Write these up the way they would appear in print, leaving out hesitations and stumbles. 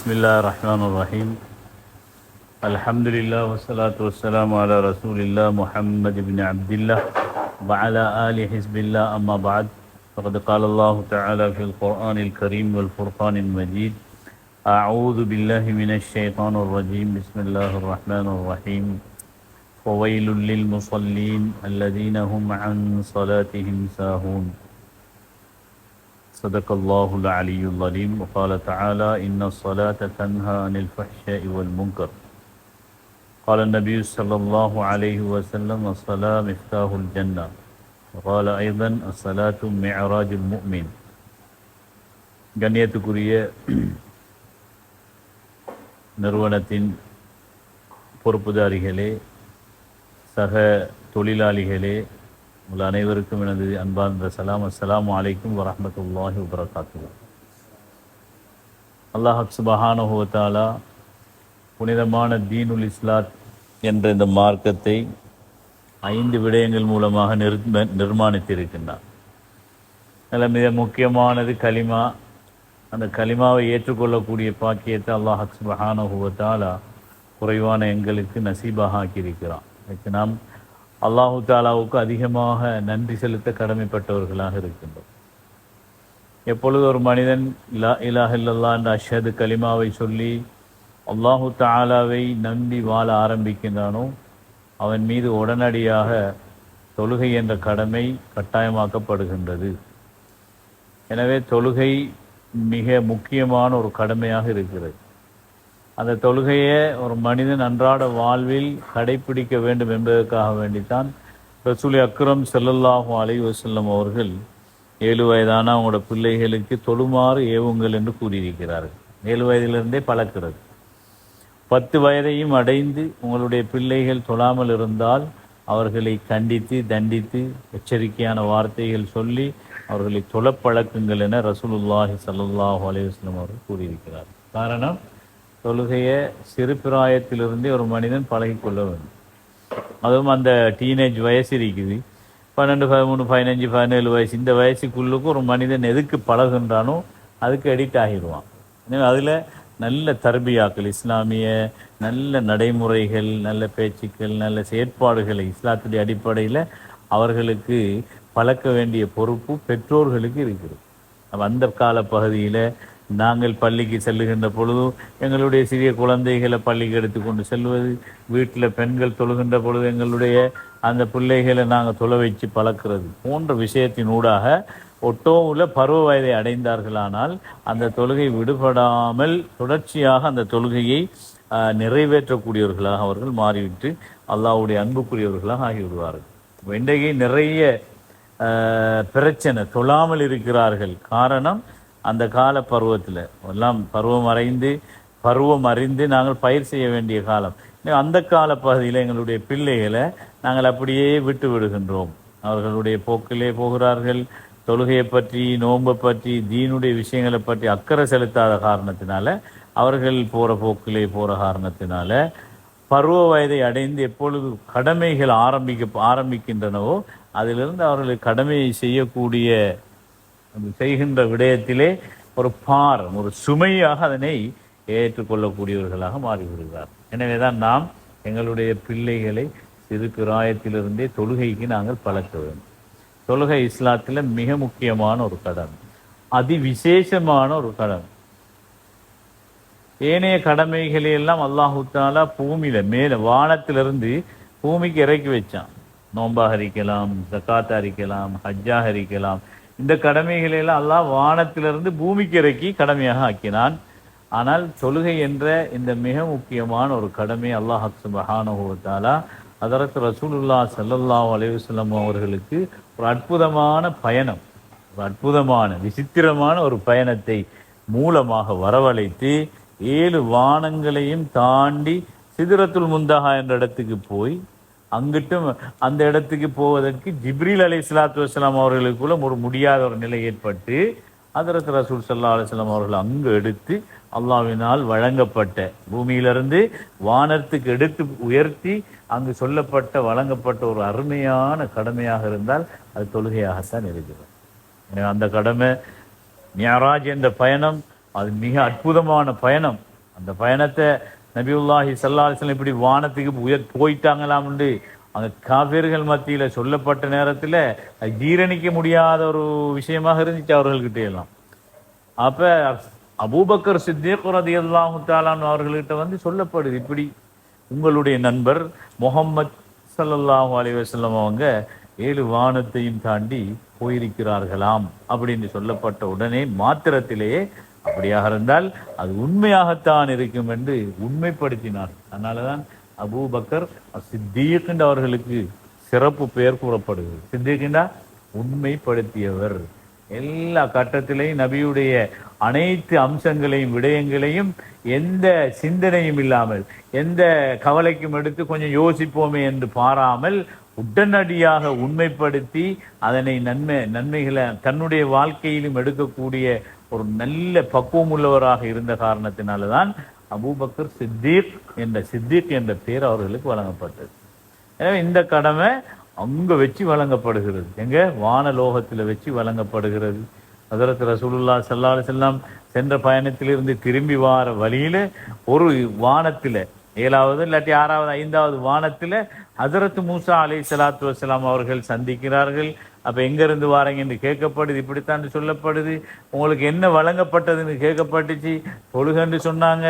بسم الله الرحمن الرحيم الحمد لله والصلاة والسلام على رسول الله محمد بن عبد الله وعلى آل حزب الله أما بعد فقد قال الله تعالى في القرآن الكريم والفرقان المجيد أعوذ بالله من الشيطان الرجيم بسم الله الرحمن الرحيم وويل للمصلين الذين هم عن صلاتهم ساهون صدق الله العلي العظيم وقال تعالى إن الصلاة تنهى عن الفحشاء والمنكر قال النبي صلى الله عليه وسلم الصلاة مفتاح الجنة وقال أيضا الصلاة معراج المؤمن கண்ணியத்துக்குரிய நிறுவனத்தின் பொறுப்புதாரிகளே சக தொழிலாளிகளே உங்கள் அனைவருக்கும் எனது அன்பார்ந்த சலாம். அஸ்ஸலாமு அலைக்கும் வரஹ்மத்துல்லாஹி வபரகாத்துஹு. அல்லாஹ் சுப்ஹானஹு வ தஆலா புனிதமான தீனுல் இஸ்லாத் என்ற இந்த மார்க்கத்தை 5 விடயங்கள் மூலமாக நிர்மாணித்திருக்கின்றார். அதில் மிக முக்கியமானது கலிமா. அந்த கலிமாவை ஏற்றுக்கொள்ளக்கூடிய பாக்கியத்தை அல்லாஹ் சுப்ஹானஹு வ தஆலா குறைவான எங்களுக்கு நசீபாக ஆக்கியிருக்கிறான். இதுக்கு நாம் அல்லாஹு தாலாவுக்கு அதிகமாக நன்றி செலுத்த கடமைப்பட்டவர்களாக இருக்கின்றோம். எப்பொழுது ஒரு மனிதன் லா இலாஹ இல்லல்லாஹ் என்ற அஷ்ஹது கலிமாவை சொல்லி அல்லாஹு தாலாவை நம்பி வாழ ஆரம்பிக்கின்றானோ அவன் மீது உடனடியாக தொழுகை என்ற கடமை கட்டாயமாக்கப்படுகின்றது. எனவே தொழுகை மிக முக்கியமான ஒரு கடமையாக இருக்கிறது. அந்த தொழுகையை ஒரு மனிதன் அன்றாட வாழ்வில் கடைப்பிடிக்க வேண்டும் என்பதற்காக வேண்டித்தான் ரசூல் அக்ரம் ஸல்லல்லாஹு அலைஹி வஸல்லம் அவர்கள் 7 வயதான அவங்களோட பிள்ளைகளுக்கு தொழுமாறு ஏவுங்கள் என்று கூறியிருக்கிறார்கள். 7 வயதிலிருந்தே பழக்கிறது. 10 வயதையும் அடைந்து உங்களுடைய பிள்ளைகள் தொழாமல் இருந்தால் அவர்களை கண்டித்து தண்டித்து எச்சரிக்கையான வார்த்தைகள் சொல்லி அவர்களை தொழப்பழக்குங்கள் என ரசூலுல்லாஹி ஸல்லல்லாஹு அலைஹி வஸல்லம் அவர்கள் கூறியிருக்கிறார். காரணம், தொழுகையை சிறு பிராயத்திலிருந்தே ஒரு மனிதன் பழகிக்கொள்ள வேண்டும். அதுவும் அந்த டீனேஜ் வயசு இருக்குது, 12, 13, 15, 17 வயசு. இந்த வயசுக்குள்ளுக்கு ஒரு மனிதன் எதுக்கு பழகுன்றானோ அதுக்கு எடிக்ட் ஆகிடுவான். எனவே அதில் நல்ல தர்பியாக்கள், இஸ்லாமிய நல்ல நடைமுறைகள், நல்ல பேச்சுக்கள், நல்ல செயற்பாடுகளை இஸ்லாத்துடைய அடிப்படையில் அவர்களுக்கு பழக்க வேண்டிய பொறுப்பு பெற்றோர்களுக்கு இருக்குது. அந்த கால பகுதியில் நாங்கள் பள்ளிக்கு செல்லுகின்ற பொழுதும் எங்களுடைய சிறிய குழந்தைகளை பள்ளிக்கு எடுத்து கொண்டு செல்வது, வீட்டில் பெண்கள் தொழுகின்ற பொழுது எங்களுடைய அந்த பிள்ளைகளை நாங்கள் தொலை வச்சு பழக்கிறது போன்ற விஷயத்தினூடாக ஒட்டோவில் பருவ வயதை அடைந்தார்களானால் அந்த தொழுகை விடுபடாமல் தொடர்ச்சியாக அந்த தொழுகையை நிறைவேற்றக்கூடியவர்களாக அவர்கள் மாறிவிட்டு அல்லாஹ்வுடைய அன்புக்குரியவர்களாக ஆகிவிடுவார்கள். இன்றைக்கு நிறைய பிரச்சனை, தொழாமல் இருக்கிறார்கள். காரணம், அந்த கால பருவத்தில் எல்லாம் பருவம் அறிந்து நாங்கள் பயிர் செய்ய வேண்டிய காலம். அந்த கால பகுதியில் எங்களுடைய பிள்ளைகளை நாங்கள் அப்படியே விட்டு விடுகின்றோம். அவர்களுடைய போக்கிலே போகிறார்கள். தொழுகையை பற்றி, நோன்பை பற்றி, தீனுடைய விஷயங்களை பற்றி அக்கறை செலுத்தாத காரணத்தினால, அவர்கள் போகிற போக்கிலே போகிற காரணத்தினால பருவ வயதை அடைந்து எப்பொழுது கடமைகள் ஆரம்பிக்கின்றனவோ அதிலிருந்து அவர்கள் கடமையை செய்கின்ற விடயத்திலே ஒரு பாரம், ஒரு சுமையாக அதனை ஏற்றுக்கொள்ளக்கூடியவர்களாக மாறிவிடுகிறார். எனவேதான் நாம் எங்களுடைய பிள்ளைகளை சிறு பிராயத்திலிருந்தே தொழுகைக்கு நாங்கள் பழக்க வேண்டும். தொழுகை இஸ்லாத்தில் மிக முக்கியமான ஒரு கடமை, அதிவிசேஷமான ஒரு கடமை. ஏனைய கடமைகளையெல்லாம் அல்லாஹு தாலா பூமியில மேல வானத்திலிருந்து பூமிக்கு இறக்கி வச்சான். நோன்பாக இருக்கலாம், ஜக்காத்தா இருக்கலாம், ஹஜ்ஜாக இருக்கலாம். இந்த கடமைகளெல்லாம் அல்லாஹ் வானத்திலிருந்து பூமிக்கு இறக்கி கடமையாக ஆக்கினான். ஆனால் தொழுகை என்ற இந்த மிக முக்கியமான ஒரு கடமை அல்லாஹ் சுப்ஹானஹு வ தஆலா ஹதரத் ரசூலுல்லாஹ் ஸல்லல்லாஹு அலைஹி வஸல்லம் அவர்களுக்கு ஒரு அற்புதமான பயணம், ஒரு அற்புதமான விசித்திரமான ஒரு பயணத்தை மூலமாக வரவழைத்து 7 வானங்களையும் தாண்டி சிதறத்துல் முன்தஹா என்ற இடத்துக்கு போய் அங்கிட்டும் அந்த இடத்துக்கு போவதற்கு ஜிப்ரீல் அலைஹிஸ்ஸலாத்து வஸ்ஸலாம் அவர்களுக்குள்ள ஒரு முடியாத ஒரு நிலை ஏற்பட்டு ஹதரத் ரசூல் ஸல்லல்லாஹு அலைஹி வஸல்லம் அவர்கள் அங்கு எடுத்து அல்லாஹ்வினால் வழங்கப்பட்ட, பூமியிலிருந்து வானத்துக்கு எடுத்து உயர்த்தி அங்கு சொல்லப்பட்ட வழங்கப்பட்ட ஒரு அருமையான கடமையாக இருந்தால் அது தொழுகையாகத்தான் இருக்கிறது. எனவே அந்த கடமை மிஅராஜ் என்ற பயணம் அது மிக அற்புதமான பயணம். அந்த பயணத்தை நபியுல்லாஹி ஸல்லல்லாஹு அலைஹி வஸல்லம் இப்படி வானத்துக்கு போயிட்டாங்களாம்னு அங்கே காஃபிர்கள் மத்தியில் சொல்லப்பட்ட நேரத்தில் ஜீரணிக்க முடியாத ஒரு விஷயமாக இருந்துச்சு அவர்கள்கிட்ட எல்லாம். அப்போ அபூபக்கர் சித்திக் ரலியல்லாஹு தஆலா அவர்கள்கிட்ட வந்து சொல்லப்படுது, இப்படி உங்களுடைய நண்பர் முஹம்மத் ஸல்லல்லாஹு அலைஹி வஸல்லம் அவங்க 7 வானத்தையும் தாண்டி போயிருக்கிறார்களாம் அப்படின்னு சொல்லப்பட்ட உடனே மாத்திரத்திலேயே அப்படியாக இருந்தால் அது உண்மையாகத்தான் இருக்கும் என்று உண்மைப்படுத்தினார். அதனாலதான் அபூபக்கர் சித்தீக் அவர்களுக்கு சிறப்பு பெயர் கூறப்படுகிறது. சித்தீக் உண்மைப்படுத்தியவர். எல்லா கட்டத்திலையும் நபியுடைய அனைத்து அம்சங்களையும் விடயங்களையும் எந்த சிந்தனையும் இல்லாமல் எந்த கவலைக்கும் எடுத்து கொஞ்சம் யோசிப்போமே என்று பாராமல் உடனடியாக உண்மைப்படுத்தி அதனை நன்மைகளை தன்னுடைய வாழ்க்கையிலும் எடுக்கக்கூடிய ஒரு நல்ல பக்குவம் உள்ளவராக இருந்த காரணத்தினால்தான் அபூபக்கர் சித்திக் என்ற பேர் அவர்களுக்கு வழங்கப்பட்டது. எனவே இந்த கடமை அங்க வச்சு வழங்கப்படுகிறது, எங்க வானலோகத்தில் வச்சு வழங்கப்படுகிறது. ஹஜ்ரத் ரசூலுல்லாஹி ஸல்லல்லாஹு அலைஹி வஸல்லம் சென்ற பயணத்திலிருந்து திரும்பி வார வழியில ஒரு வானத்தில் 7வது இல்லாட்டி 6வது 5வது வானத்தில் ஹஜ்ரத் மூசா அலைஹிஸ்ஸலாத்து வஸ்ஸலாம் அவர்கள் சந்திக்கிறார்கள். அப்ப எங்க இருந்து வாரீங்க என்று கேட்கப்படுது. இப்படித்தான் சொல்லப்படுது. உங்களுக்கு என்ன வழங்கப்பட்டதுன்னு கேட்கப்பட்டுச்சு. தொழுகன்னு சொன்னாங்க.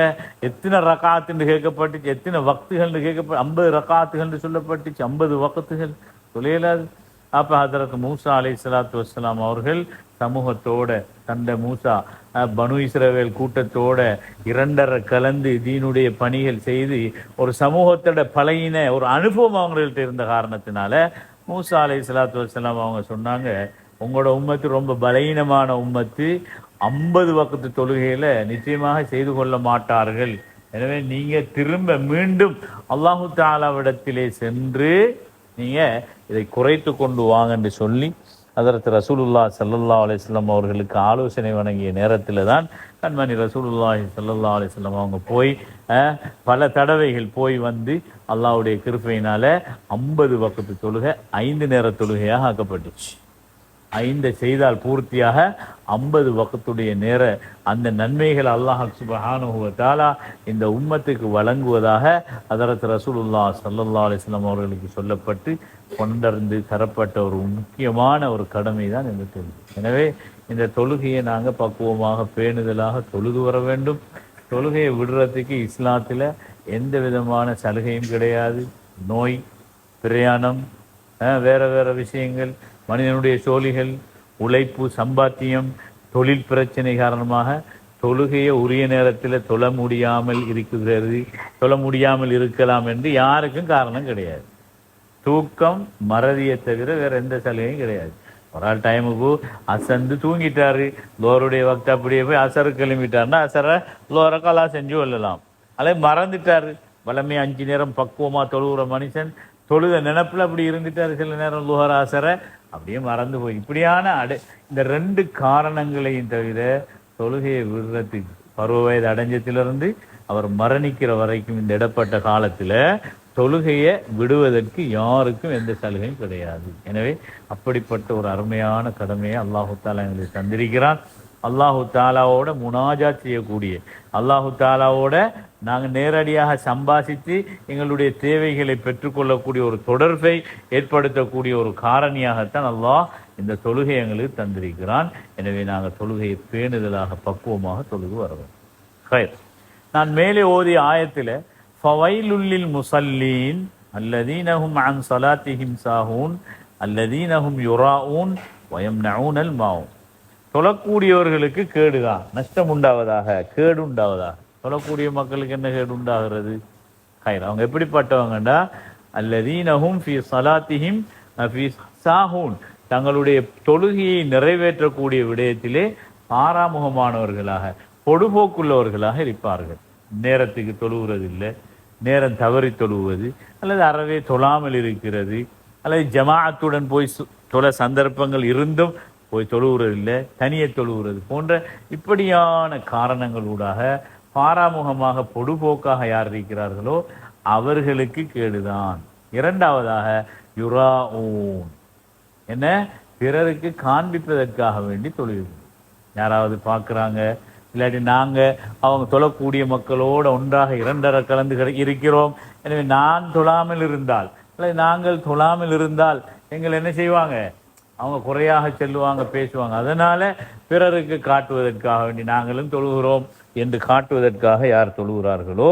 எத்தனை ரகாத்துன்னு கேட்கப்பட்டுச்சு. எத்தனை வக்துகள்னு கேட்கப்பட்டு 50 ரகாத்துகள்னு சொல்லப்பட்டுச்சு. 50 வக்துகள் தொழிலாது. அப்ப ஹஜ்ரத் மூசா அலைஹிஸ்ஸலாத்து வஸ்ஸலாம் அவர்கள் சமூகத்தோட தந்த மூசா பனு இஸ்ரவேல் கூட்டத்தோட 2.5 கலந்து தீனுடைய பணிகள் செய்து ஒரு சமூகத்தோட பழையின ஒரு அனுபவம் அவங்கள்ட்ட இருந்த காரணத்தினால மூசா அலைஹிஸ்ஸலாத்து வஸ்ஸலாம் அவங்க சொன்னாங்க, உங்களோட உம்மத்து ரொம்ப பலகீனமான உம்மத்து, 50 வக்து தொழுகையில நிச்சயமாக செய்து கொள்ள மாட்டார்கள். எனவே நீங்க திரும்ப மீண்டும் அல்லாஹு தஆலாவிடத்திலே சென்று நீங்க இதை குறைத்து கொண்டு வாங்கன்னு சொல்லி ஹஜ்ரத் ரசூலுல்லாஹி ஸல்லல்லாஹு அலைஹி வஸல்லம் அவர்களுக்கு ஆலோசனை வழங்கிய நேரத்தில் தான் கண்மணி ரசூலுல்லாஹி ஸல்லல்லாஹு அலைஹி வஸல்லம் அவங்க போய் பல தடவைகள் போய் வந்து அல்லாஹ்வுடைய கிருபையினால 50 வக்து தொழுகை 5 நேர தொழுகையாக ஆக்கப்பட்டுச்சு. 5 செய்தால் பூர்த்தியாக 50 வக்துடைய நேர அந்த நன்மைகள் அல்லாஹ் சுப்ஹானஹு வ தஆலா இந்த உம்மத்துக்கு வழங்குவதாக ஹஜ்ரத் ரசூலுல்லாஹி ஸல்லல்லாஹு அலைஹி வஸல்லம் அவர்களுக்கு சொல்லப்பட்டு கொண்டர்ந்து தரப்பட்ட ஒரு முக்கியமான ஒரு கடமை தான் இந்த தொழுகை. எனவே இந்த தொழுகையை நாங்கள் பக்குவமாக பேணுதலாக தொழுது வர வேண்டும். தொழுகையை விடுறதுக்கு இஸ்லாத்தில் எந்த விதமான சலுகையும் கிடையாது. நோய், பிரயாணம், வேற விஷயங்கள், மனிதனுடைய சோழிகள், உழைப்பு, சம்பாத்தியம், தொழில் பிரச்சனை காரணமாக தொழுகையை உரிய நேரத்தில் தொழ முடியாமல் இருக்கலாம் என்று யாருக்கும் காரணம் கிடையாது. தூக்கம், மறதியை தவிர வேற எந்த சலுகையும் கிடையாது. ஒரு ஆள் டைமுக்கு அசந்து தூங்கிட்டாரு, லோருடைய வக்து அப்படியே போய் அசரு கிளம்பிட்டாருன்னா அசரை லோரை கலா செஞ்சு கொள்ளலாம். அதே மறந்துட்டாரு, வளமே 5 நேரம் பக்குவமா தொழுகிற மனுஷன் தொழுத நினைப்புல அப்படி இருந்துட்டாரு, சில நேரம் லோஹர அசரை அப்படியே மறந்து போய் இப்படியான இந்த 2 காரணங்களையும் தவிர தொழுகையை விடுறதுக்கு பருவ வயது அடைஞ்சத்திலிருந்து அவர் மரணிக்கிற வரைக்கும் இந்த இடப்பட்ட காலத்துல தொழுகையை விடுவதற்கு யாருக்கும் எந்த சலுகையும் கிடையாது. எனவே அப்படிப்பட்ட ஒரு அருமையான கடமையை அல்லாஹு தாலா எங்களுக்கு தந்திருக்கிறான். அல்லாஹு தாலாவோட முனாஜாத் செய்யக்கூடிய, அல்லாஹு தாலாவோட நாங்கள் நேரடியாக சம்பாதித்து எங்களுடைய தேவைகளை பெற்றுக்கொள்ளக்கூடிய ஒரு தொடர்பை ஏற்படுத்தக்கூடிய ஒரு காரணியாகத்தான் அல்லாஹ் இந்த தொழுகை எங்களுக்கு தந்திருக்கிறான். எனவே நாங்கள் தொழுகையை பேணுதலாக பக்குவமாக தொழுது வரவோம். நான் மேலே ஓதிய ஆயத்தில் ஃபவைலுல்லில் முஸல்லீன் அல்லதீனஹும் அன் ஸலாத்திஹிம் சாஹூன் அல்லதீனஹும் யுராஊன் வயம்னஊனல் மாஊன், தொழக்கூடியவர்களுக்கு கேடுதான், நஷ்டம் உண்டாவதாக, கேடு உண்டாவதாக. தொழக்கூடிய மக்களுக்கு என்ன கேடு உண்டாகிறது? அவங்க எப்படிப்பட்டவங்கண்டா அல்லதீனஹும் ஃபீ ஸலாத்திஹிம் ஃபீ சாஹூன், தங்களுடைய தொழுகையை நிறைவேற்றக்கூடிய விடயத்திலே பாராமுகமானவர்களாக, பொடுபோக்குள்ளவர்களாக இருப்பார்கள். நேரத்துக்கு தொழுகிறது இல்லை, நேரம் தவறி தொழுவது, அல்லது அறவே தொழாமல் இருக்கிறது, அல்லது ஜமாஅத்துடன் போய் தொழ சந்தர்ப்பங்கள் இருந்தும் போய் தொழுகிறதில்லை, தனியே தொழுகிறது போன்ற இப்படியான காரணங்களூடாக பாராமுகமாக பொடுபோக்காக யார் இருக்கிறார்களோ அவர்களுக்கு கேடுதான். இரண்டாவதாக யுராஊன், என்ன, பிறருக்கு காண்பிப்பதற்காக வேண்டி தொழுகிறது. யாராவது பார்க்குறாங்க, இல்லாட்டி நாங்கள் அவங்க தொழக்கூடிய மக்களோடு ஒன்றாக இரண்டரை கலந்து இருக்கிறோம். எனவே நான் தொழாமல் இருந்தால் அல்லது நாங்கள் தொழாமல் இருந்தால் எங்களை என்ன செய்வாங்க, அவங்க குறையாக செல்லுவாங்க, பேசுவாங்க. அதனால பிறருக்கு காட்டுவதற்காக வேண்டி நாங்களும் தொழுகிறோம் என்று காட்டுவதற்காக யார் தொழுகிறார்களோ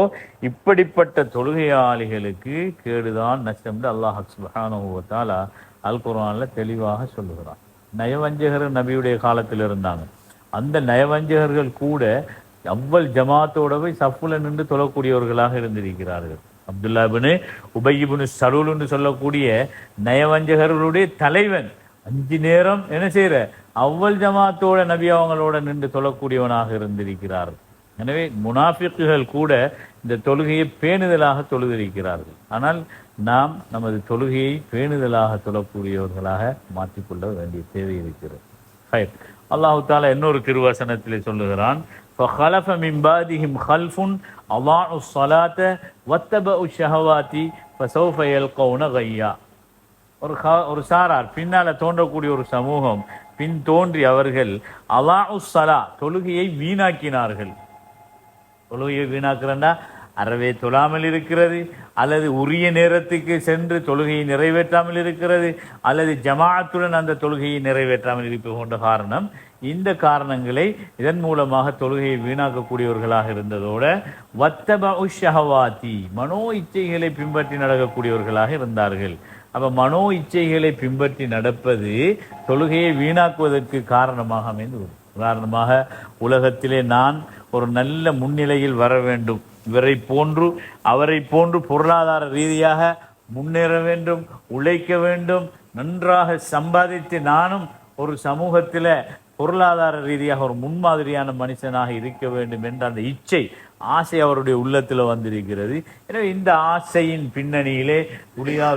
இப்படிப்பட்ட தொழுகையாளிகளுக்கு கேடுதான் நஷ்டம் என்று அல்லாஹ் சுப்ஹானஹு வ தஆலா அல் குர்ஆன்ல தெளிவாக சொல்லுகிறான். நயவஞ்சகர் நபியுடைய காலத்தில் இருந்தாங்க. அந்த நயவஞ்சகர்கள் கூட அவ்வல் ஜமாத்தோட போய் சஃப்புல நின்று தொழக்கூடியவர்களாக இருந்திருக்கிறார்கள். அப்துல்லா இப்னு உபய் இப்னு சலூல் என்று சொல்லக்கூடிய நயவஞ்சகர்களுடைய தலைவன் 5 நேரம் என்ன செய்யற அவ்வல் ஜமாத்தோட நபி அவங்களோட நின்று தொழக்கூடியவனாக இருந்திருக்கிறார். எனவே முனாஃபிக்குகள் கூட இந்த தொழுகையை பேணுதலாக தொழுதிருக்கிறார்கள். ஆனால் நாம் நமது தொழுகையை பேணுதலாக தொழக்கூடியவர்களாக மாற்றிக்கொள்ள வேண்டிய தேவை இருக்கிறது. அல்லாஹு தாலா இன்னொரு திருவசனத்திலே சொல்லுகிறான், فَخَلَفَ مِنْ بَعْدِهِمْ خَلْفٌ أَضَاعُوا الصَّلَاةَ وَاتَّبَعُوا الشَّهَوَاتِ فَسَوْفَ يَلْقَوْنَ غَيًّا. ஒரு சாரார், பின்னால தோன்றக்கூடிய ஒரு சமூகம், பின் தோன்றி அவர்கள் அலாஉ ஸலா தொழுகையை வீணாக்கினார்கள். தொழுகையை வீணாக்குறா அறவே தொழாமல் இருக்கிறது, அல்லது உரிய நேரத்துக்கு சென்று தொழுகையை நிறைவேற்றாமல் இருக்கிறது, அல்லது ஜமாஅத்துடன் அந்த தொழுகையை நிறைவேற்றாமல் இருப்பது போன்ற காரணம். இந்த காரணங்களை இதன் மூலமாக தொழுகையை வீணாக்கக்கூடியவர்களாக இருந்ததோட வத்தபஉ ஷஹவாதி மனோ இச்சைகளை பின்பற்றி நடக்கக்கூடியவர்களாக இருந்தார்கள். அப்ப மனோ இச்சைகளை பின்பற்றி நடப்பது தொழுகையை வீணாக்குவதற்கு காரணமாக அமைந்து. உதாரணமாக, உலகத்திலே நான் ஒரு நல்ல முன்னிலையில் வர வேண்டும், இவரை போன்று அவரை போன்று பொருளாதார ரீதியாக முன்னேற வேண்டும், உழைக்க வேண்டும், நன்றாக சம்பாதித்து நானும் ஒரு சமூகத்தில் பொருளாதார ரீதியாக ஒரு முன்மாதிரியான மனுஷனாக இருக்க வேண்டும் என்ற அந்த இச்சை, ஆசை அவருடைய உள்ளத்தில் வந்திருக்கிறது. எனவே இந்த ஆசையின் பின்னணியிலே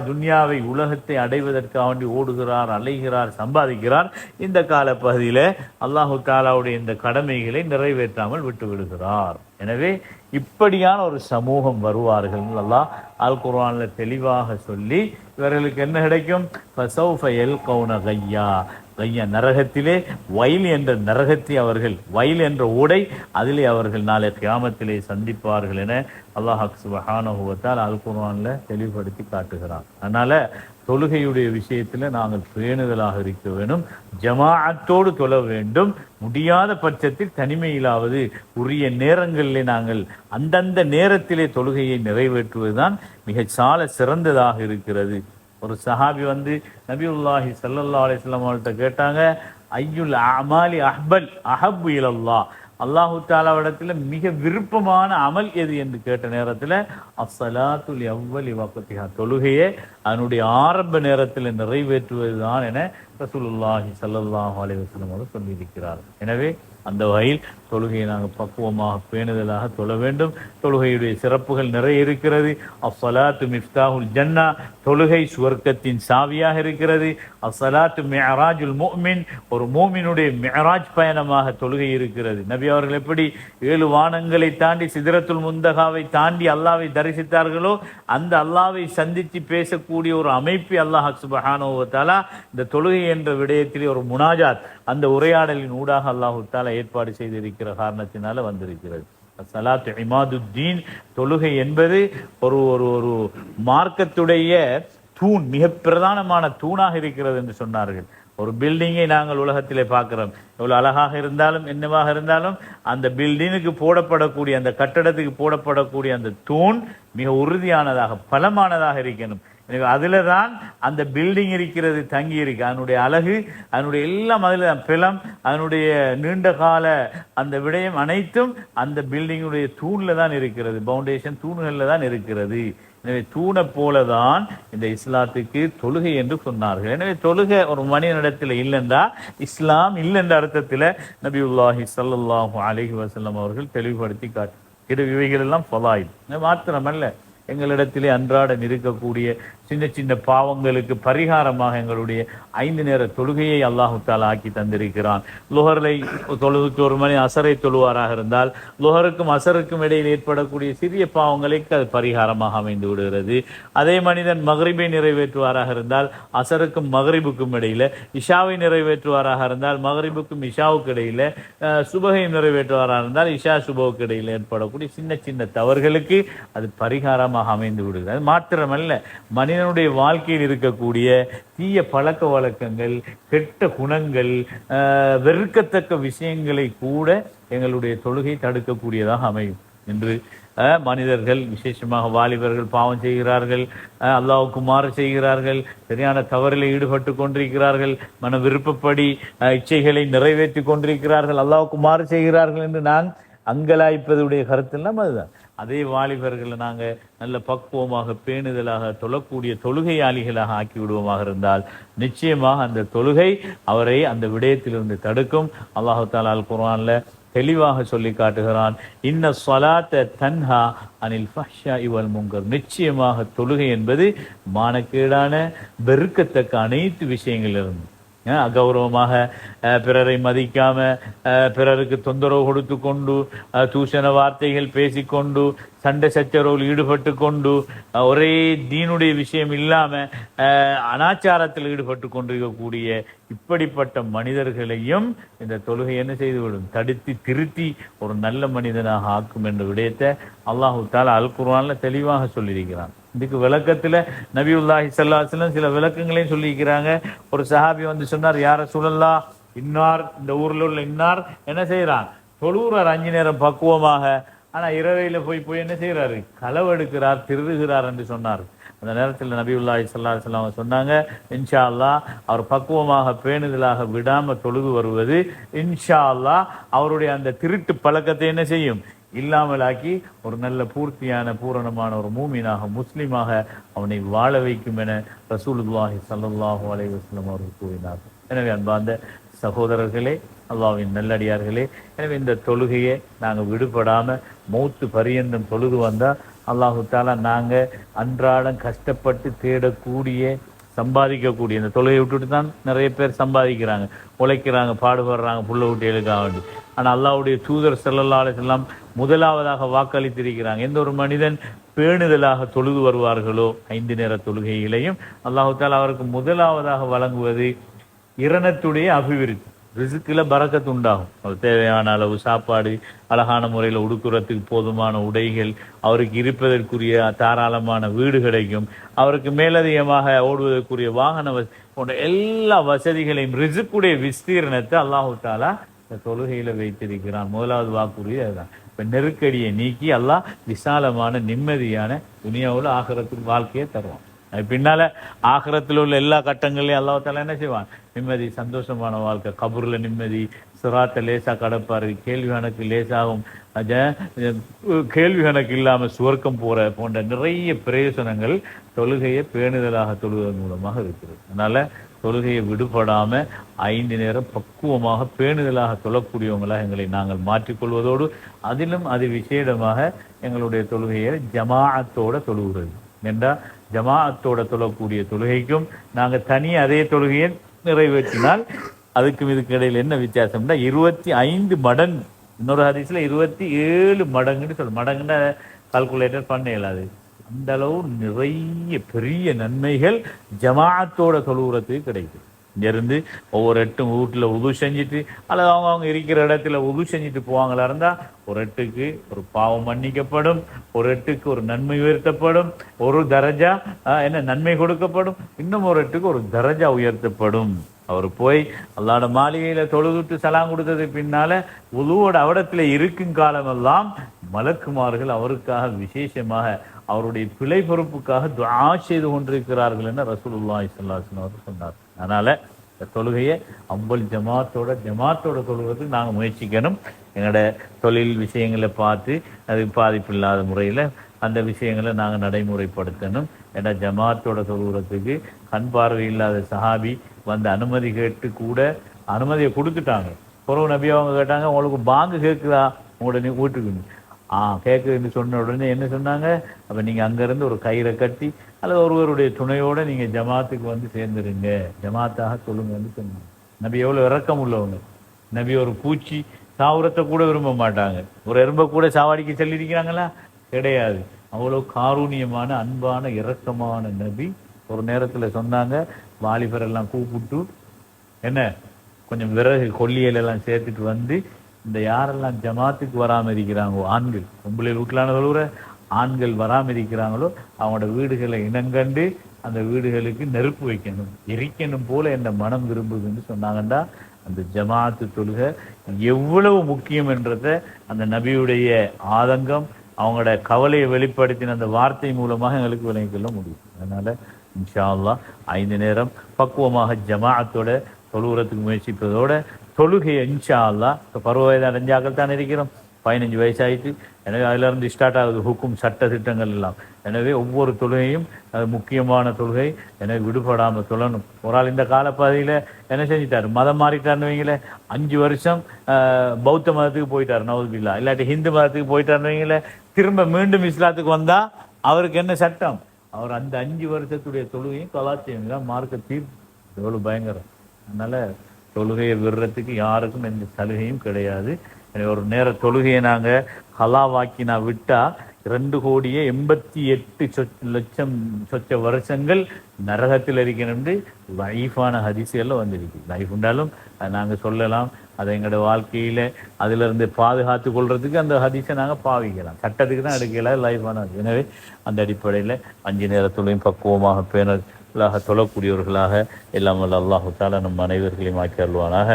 துன்யாவை உலகத்தை அடைவதற்காக வேண்டி ஓடுகிறார், அலைகிறார், சம்பாதிக்கிறார். இந்த கால பகுதியில் அல்லாஹு தாலாவுடைய இந்த கடமைகளை நிறைவேற்றாமல் விட்டு விடுகிறார். எனவே இப்படியான ஒரு சமூகம் வருவார்கள் அல்லாஹ் அல் குர்ஆன்ல தெளிவாக சொல்லி, இவர்களுக்கு என்ன கிடைக்கும்? ஃபஸௌஃப யல்கௌன கய்யா, கையா நரகத்திலே வயல் என்ற நரகத்தை அவர்கள், வயல் என்ற ஓடை, அதிலே அவர்கள் நாளை கியாமத்திலே சந்திப்பார்கள் என அல்லாஹ் சுப்ஹானஹு வ தஆலா அல் குர்ஆன்ல தெளிவுபடுத்தி காட்டுகிறான். அதனால தொழுகையுடைய விஷயத்தில் நாங்கள் பேணுதலாக இருக்க வேண்டும், ஜமாஅத்தோடு தொழ வேண்டும். முடியாத பட்சத்தில் தனிமையிலாவது உரிய நேரங்களிலே நாங்கள் அந்தந்த நேரத்திலே தொழுகையை நிறைவேற்றுவதுதான் மிக சால சிறந்ததாக இருக்கிறது. ஒரு சஹாபி வந்து நபியுல்லாஹி ஸல்லல்லாஹு அலைஹி வஸல்லம் அவர்கிட்ட கேட்டாங்க, ஐயுல் அமாலி அஹப்பு இலல்லாஹ், அல்லாஹு தாலாவிடத்துல மிக விருப்பமான அமல் எது என்று கேட்ட நேரத்தில் அஸ்ஸலாத்து லிஅவ்வலி வக்திஹா, தொழுகையே அதனுடைய ஆரம்ப நேரத்தில் நிறைவேற்றுவதுதான் என ரசூலுல்லாஹி ஸல்லல்லாஹு அலைஹி வஸல்லம் அவர்கள் சொல்லியிருக்கிறார். எனவே அந்த வகையில் தொழுகையை நாங்கள் பக்குவமாக பேணுதலாக தொழ வேண்டும். தொழுகையுடைய சிறப்புகள் நிறைய இருக்கிறது. அஸ்ஸலாத்து மிஃப்தாஹுல் ஜன்னா, தொழுகை சுவர்க்கத்தின் சாவியாக இருக்கிறது. அஸ்ஸலாத்து மிஅராஜுல் முஃமின், ஒரு மூமினுடைய மிஅராஜ் பயணமாக தொழுகை இருக்கிறது. நபி அவர்கள் எப்படி 7 வானங்களை தாண்டி சிதறத்துல் முந்தகாவை தாண்டி அல்லாஹ்வை தரிசித்தார்களோ, அந்த அல்லாஹ்வை சந்தித்து பேசக்கூடிய ஒரு அமைப்பு அல்லாஹ் சுப்ஹானஹு வ தஆலா இந்த தொழுகை என்ற விடயத்திலே ஒரு முனாஜாத், அந்த உரையாடலின் ஊடாக அல்லாஹு தஆலா ஏற்பாடு செய்திருக்கிற காரணத்தினால வந்திருக்கிறது. ஸலாத்து இமாதுத்தீன், தொழுகை என்பது ஒரு ஒரு மார்க்கத்துடைய தூண், மிக பிரதானமான தூணாக இருக்கிறது என்று சொன்னார்கள். ஒரு பில்டிங்கை நாங்கள் உலகத்திலே பார்க்கிறோம், எவ்வளவு அழகாக இருந்தாலும் என்னவாக இருந்தாலும் அந்த பில்டிங்குக்கு போடப்படக்கூடிய, அந்த கட்டடத்துக்கு போடப்படக்கூடிய அந்த தூண் மிக உறுதியானதாக பலமானதாக இருக்கணும். எனவே அதில் தான் அந்த பில்டிங் இருக்கிறது, தங்கி இருக்கு. அதனுடைய அழகு, அதனுடைய எல்லாம் அதில் தான், பிலம், அதனுடைய நீண்ட கால அந்த விடயம் அனைத்தும் அந்த பில்டிங்குடைய தூணில் தான் இருக்கிறது, பவுண்டேஷன் தூண்களில் தான் இருக்கிறது. எனவே தூணை போலதான் இந்த இஸ்லாத்துக்கு தொழுகை என்று சொன்னார்கள். எனவே தொழுகை ஒரு மனிதனிடத்தில் இல்லைன்றா இஸ்லாம் இல்லைன்ற அர்த்தத்தில் நபியுல்லாஹி ஸல்லல்லாஹு அலைஹி வஸல்லம் அவர்கள் தெளிவுபடுத்தி காட்டு. இவைகள் எல்லாம் ஃபலாயில் மாத்திரமல்ல, எங்களிடத்திலே அன்றாடம் இருக்கக்கூடிய சின்ன சின்ன பாவங்களுக்கு பரிகாரமாக எங்களுடைய 5 நேர தொழுகையை அல்லாஹு தாலா ஆக்கி தந்திருக்கிறான். லுஹரை தொழுதுக்கு 1 மணி அசரை தொழுவாராக இருந்தால் லுஹருக்கும் அசருக்கும் இடையில் ஏற்படக்கூடிய சிறிய பாவங்களுக்கு அது பரிகாரமாக அமைந்து விடுகிறது. அதே மனிதன் மக்ரிபை நிறைவேற்றுவாராக இருந்தால் அசருக்கும் மக்ரிபுக்கும் இடையில, இஷாவை நிறைவேற்றுவாராக இருந்தால் மக்ரிபுக்கும் இஷாவுக்கு இடையில, சுபகை நிறைவேற்றுவாராக இருந்தால் இஷா சுபவுக்கு இடையில் ஏற்படக்கூடிய சின்ன சின்ன தவறுகளுக்கு அது பரிகாரமாக அமைந்து விடுகிறது. அது மாத்திரமல்ல, மனிதனுடைய வாழ்க்கையில் இருக்கக்கூடிய தீய பழக்க வழக்கங்கள், கெட்ட குணங்கள், வெறுக்கத்தக்க விஷயங்களை கூட எங்களுடைய தொழுகை தடுக்கக்கூடியதாக அமையும். என்று மனிதர்கள் விசேஷமாக வாலிபர்கள் பாவம் செய்கிறார்கள், அல்லாஹ்வுக்கு மாறு செய்கிறார்கள், சரியான தவறில் ஈடுபட்டு கொண்டிருக்கிறார்கள், மன விருப்பப்படி இச்சைகளை நிறைவேற்றி கொண்டிருக்கிறார்கள், அல்லாஹ்வுக்கு மாறு செய்கிறார்கள் என்று நான் அங்கலாய்ப்பதுடைய கருத்தெல்லாம் அதுதான். அதே வாலிபர்களை நாங்கள் நல்ல பக்குவமாக பேணுதலாக தொழக்கூடிய தொழுகையாளிகளாக ஆக்கி விடுவோமாக இருந்தால் நிச்சயமாக அந்த தொழுகை அவரை அந்த விடயத்திலிருந்து தடுக்கும். அல்லாஹு தஆலா அல் குர்ஆன்ல தெளிவாக சொல்லி காட்டுகிறான், இன்ன ஸலாத்த தன்ஹா அனில் ஃபஹ்ஷாஇ வல் முன்கர். நிச்சயமாக தொழுகை என்பது மானக்கேடான வெறுக்கத்தக்க அனைத்து விஷயங்களிலிருந்து, அகௌரவமாக பிறரை மதிக்காம, பிறருக்கு தொந்தரவு கொடுத்து கொண்டு, தூஷண வார்த்தைகள் பேசிக்கொண்டு, சண்டை சச்சரவில் ஈடுபட்டு கொண்டு, ஒரே தீனுடைய விஷயம் இல்லாம அனாச்சாரத்தில் ஈடுபட்டு கொண்டிருக்கக்கூடிய இப்படிப்பட்ட மனிதர்களையும் இந்த தொழுகை என்ன செய்துவிடும், தடுத்து திருத்தி ஒரு நல்ல மனிதனாக ஆக்கும் என்ற விடயத்தை அல்லாஹு தஆலா அல் குர்ஆன்ல தெளிவாக சொல்லியிருக்கிறான். இதுக்கு விளக்கத்துல நபியுல்லாஹி ஸல்லல்லாஹு அலைஹி வஸல்லம் சில விளக்கங்களையும் சொல்லியிருக்கிறாங்க. ஒரு சஹாபி வந்து சொன்னார், யா ரசூலல்லாஹ், இன்னார் இந்த ஊர்ல உள்ள இன்னார் என்ன செய்யறான், தொழுகிறார் 5 நேரம் பக்குவமாக, ஆனா இரவையில போய் என்ன செய்யறாரு, களவெடுக்கிறார், திருடுகிறார் என்று சொன்னார். அந்த நேரத்தில் நபியுல்லாஹி ஸல்லல்லாஹு அலைஹி வஸல்லம் சொன்னாங்க, இன்ஷா அல்லாஹ் அவர் பக்குவமாக பேணுதலாக விடாம தொழுது வருவது இன்ஷா அல்லாஹ் அவருடைய அந்த திருட்டு பழக்கத்தை என்ன செய்யும், இல்லாமலாக்கி ஒரு நல்ல பூர்த்தியான பூரணமான ஒரு மூமினாக முஸ்லிமாக அவனை வாழ வைக்கும் என ரசூலுல்லாஹி ஸல்லல்லாஹு அலைஹி வஸல்லம் அவர்கள் கூறினார். எனவே அன்பார்ந்த சகோதரர்களே, அல்லாஹ்வின் நல்லடியார்களே, எனவே இந்த தொழுகையை நாங்கள் விடுபடாமல் மௌத்து பரியந்தம் தொழுது வந்தால் அல்லாஹு தஆலா நாங்கள் அன்றாடம் கஷ்டப்பட்டு தேடக்கூடிய சம்பாதிக்கக்கூடிய இந்த தொழுகையை விட்டுட்டு தான் நிறைய பேர் சம்பாதிக்கிறாங்க, உழைக்கிறாங்க, பாடுபடுறாங்க புள்ள குட்டிகளுக்காக வேண்டி. ஆனால் அல்லாஹ்வுடைய தூதர் ஸல்லல்லாஹு அலைஹி வஸல்லம் முதலாவதாக வாக்களித்திருக்கிறாங்க, எந்த ஒரு மனிதன் பேணுதலாக தொழுது வருவார்களோ 5 நேர தொழுகையிலையும் அல்லாஹு தஆலா அவருக்கு முதலாவதாக வழங்குவது இரணத்துடைய அபிவிருத்தி, ரிஸ்கில் பரக்கத்து உண்டாகும். அவர் தேவையான அளவு சாப்பாடு, அழகான முறையில் உடுக்குறதுக்கு போதுமான உடைகள், அவருக்கு இருப்பதற்குரிய தாராளமான வீடு கிடைக்கும், அவருக்கு மேலதிகமாக ஓடுவதற்குரிய வாகன போன்ற எல்லா வசதிகளையும் ரிஸ்குடைய விஸ்தீரணத்தை அல்லாஹு தஆலா இந்த தொழுகையில வைத்திருக்கிறான். முதலாவது வாக்குறுதி அதுதான். இப்ப நெருக்கடியை நீக்கி அல்லாஹ் விசாலமான நிம்மதியான துனியாவுல ஆகிரத்துக்கு வாழ்க்கையை தருவான். பின்னால ஆகிரத்தில் உள்ள எல்லா கட்டங்களையும் அல்லாஹ் தஆலா என்ன செய்வான், நிம்மதி, சந்தோஷமான வாழ்க்கை, கபூர்ல நிம்மதி, சிராத்தை லேசா கடப்பாரு, கேள்வி கணக்கு லேசாகும், கேள்வி கணக்கு இல்லாம சுவர்க்கம் போன்ற நிறைய பிரயோசனங்கள் தொழுகையை பேணுதலாக தொழுவதன் மூலமாக இருக்கிறது. அதனால தொழுகையை விடுபடாம 5 நேரம் பக்குவமாக பேணுதலாக தொழக்கூடியவங்களாக எங்களை நாங்கள் மாற்றிக்கொள்வதோடு அதிலும் அது விசேடமாக எங்களுடைய தொழுகையை ஜமாஅத்தோட தொழுகிறது. என்றால் ஜமாஅத்தோட தொழக்கூடிய தொழுகைக்கும் நாங்கள் தனியாக அதே தொழுகையை நிறைவேற்றினால் அதுக்கும் இதுக்கு இடையில் என்ன வித்தியாசம்னா 25 மடங்கு, இன்னொரு ஹதீஸ்ல 27 மடங்குன்னு சொல்ல, மடங்குன்னா கால்குலேட்டர் பண்ண இயலாது, அந்த அளவு நிறைய பெரிய நன்மைகள் ஜமாஅத்தோட தொழுகிறதுக்கு கிடைக்குது. இங்கிருந்து ஒவ்வொரு எட்டும் வீட்டில் உது செஞ்சுட்டு அல்லது அவங்க இருக்கிற இடத்துல உது செஞ்சுட்டு போவாங்களா இருந்தால் ஒரு எட்டுக்கு ஒரு பாவம் மன்னிக்கப்படும், ஒரு எட்டுக்கு ஒரு நன்மை உயர்த்தப்படும், ஒரு தரஜா என்ன நன்மை கொடுக்கப்படும், இன்னும் ஒரு எட்டுக்கு ஒரு தரஜா உயர்த்தப்படும். அவர் போய் அல்லாஹ்வோட மாளிகையில தொழுதுட்டு சலாம் கொடுத்தது பின்னால உதுவோட அவடத்துல இருக்கும் காலமெல்லாம் மலக்குமார்கள் அவருக்காக விசேஷமாக அவருடைய பிழை பொறுப்புக்காக துஆ செய்து கொண்டிருக்கிறார்கள் என ரசூலுல்லாஹி ஸல்லல்லாஹு அலைஹி வஸல்லம் சொன்னார். அதனால இந்த தொழுகையை அவ்வளவு ஜமாத்தோட தொழுவதுக்கு நாங்கள் முயற்சிக்கணும். எங்களோட தொழில் விஷயங்களை பார்த்து அது பாதிப்பு இல்லாத முறையில் அந்த விஷயங்களை நாங்கள் நடைமுறைப்படுத்தணும். ஏன்னா ஜமாத்தோட தொழுகிறதுக்கு கண் பார்வை இல்லாத சஹாபி வந்து அனுமதி கேட்டு கூட அனுமதியை கொடுத்துட்டாங்க. பிறகு நபி அவங்க கேட்டாங்க, உங்களுக்கு பாங்கு கேட்குதா உங்களோட வீட்டுக்கு, கேட்குதுன்னு சொன்ன உடனே என்ன சொன்னாங்க, அப்போ நீங்கள் அங்கேருந்து ஒரு கயிறை கட்டி அல்லது ஒருவருடைய துணையோடு நீங்கள் ஜமாத்துக்கு வந்து சேர்ந்துருங்க, ஜமாத்தாக சொல்லுங்கன்னு சொன்னாங்க. நபி எவ்வளோ இறக்கம் உள்ளவங்க. நபி ஒரு பூச்சி சாவுரத்தை கூட விரும்ப மாட்டாங்க. ஒரு எறும்பை கூட சாவாடிக்க சொல்லியிருக்கிறாங்களா? கிடையாது. அவ்வளோ காரூணியமான அன்பான இரக்கமான நபி. ஒரு நேரத்தில் சொன்னாங்க, வாலிபரெல்லாம் கூப்பிட்டு என்ன கொஞ்சம் விறகு கொல்லியலெல்லாம் சேர்த்துட்டு வந்து இந்த யாரெல்லாம் ஜமாத்துக்கு வராமல் இருக்கிறாங்களோ, ஆண்கள் பொம்பளை வீட்டிலான சொல்லுற ஆண்கள் வராமல் இருக்கிறாங்களோ அவங்களோட வீடுகளை இனங்கண்டு அந்த வீடுகளுக்கு நெருப்பு வைக்கணும், எரிக்கணும் போல என்ன மனம் விரும்புதுன்னு சொன்னாங்கண்டா அந்த ஜமாத்து தொழுகை எவ்வளவு முக்கியம் என்றத அந்த நபியுடைய ஆதங்கம், அவங்களோட கவலையை வெளிப்படுத்தின அந்த வார்த்தை மூலமாக எங்களுக்கு விளங்கிக் கொள்ள முடியும். அதனால இன்ஷா அல்லாஹ் 5 நேரம் பக்குவமாக ஜமாஅத்தோட தொழுகிறதுக்கு முயற்சிப்பதோட தொழுகையை இன்ஷா அல்லாஹ் இப்போ பருவ வயது அடைஞ்சாக்கள் தான் இருக்கிறோம், 15 வயசாயிட்டு. எனவே அதிலிருந்து ஸ்டார்ட் ஆகுது ஹுக்கும் சட்ட திட்டங்கள் எல்லாம். எனவே ஒவ்வொரு தொழுகையும் அது முக்கியமான தொழுகை. எனவே விடுபடாமல் தொழணும். ஒரு ஆள் இந்த காலப்பகுதியில் என்ன செஞ்சிட்டார், மதம் மாறிட்டார்னு வைங்களே, 5 வருஷம் பௌத்த மதத்துக்கு போயிட்டார் நவுதுபில்லா, இல்லாட்டி ஹிந்து மதத்துக்கு போயிட்டார்னு வைங்களே, திரும்ப மீண்டும் இஸ்லாத்துக்கு வந்தால் அவருக்கு என்ன சட்டம்? அவர் அந்த 5 வருஷத்துடைய தொழுகையும் கலாச்சாரம் தான் மார்க்க தீர்ப்பு. எவ்வளோ பயங்கரம். அதனால் தொழுகையை விடுறதுக்கு யாருக்கும் எந்த சலுகையும் கிடையாது. ஒரு நேர தொழுகையை நாங்கள் ஹலாவாக்கினா விட்டால் 2,88,00,000 சொச்ச வருஷங்கள் நரகத்தில் இருக்கணும்னு லைஃபான ஹதீஸுகளில் வந்திருக்கு. லைஃப் உண்டாலும் நாங்கள் சொல்லலாம், அதை எங்களோட வாழ்க்கையில் அதிலிருந்து பாதுகாத்து கொள்றதுக்கு அந்த ஹதீஸை நாங்கள் பாவிக்கலாம். சட்டத்துக்கு தான் எடுக்கல லைஃபான. எனவே அந்த அடிப்படையில் 5 நேரத்துலையும் பக்குவமாக பேணலாக தொழக்கூடியவர்களாக எல்லாம் வல்ல அல்லாஹு தஆலா நம் அனைவர்களையும் ஆக்கி அருள்வானாக.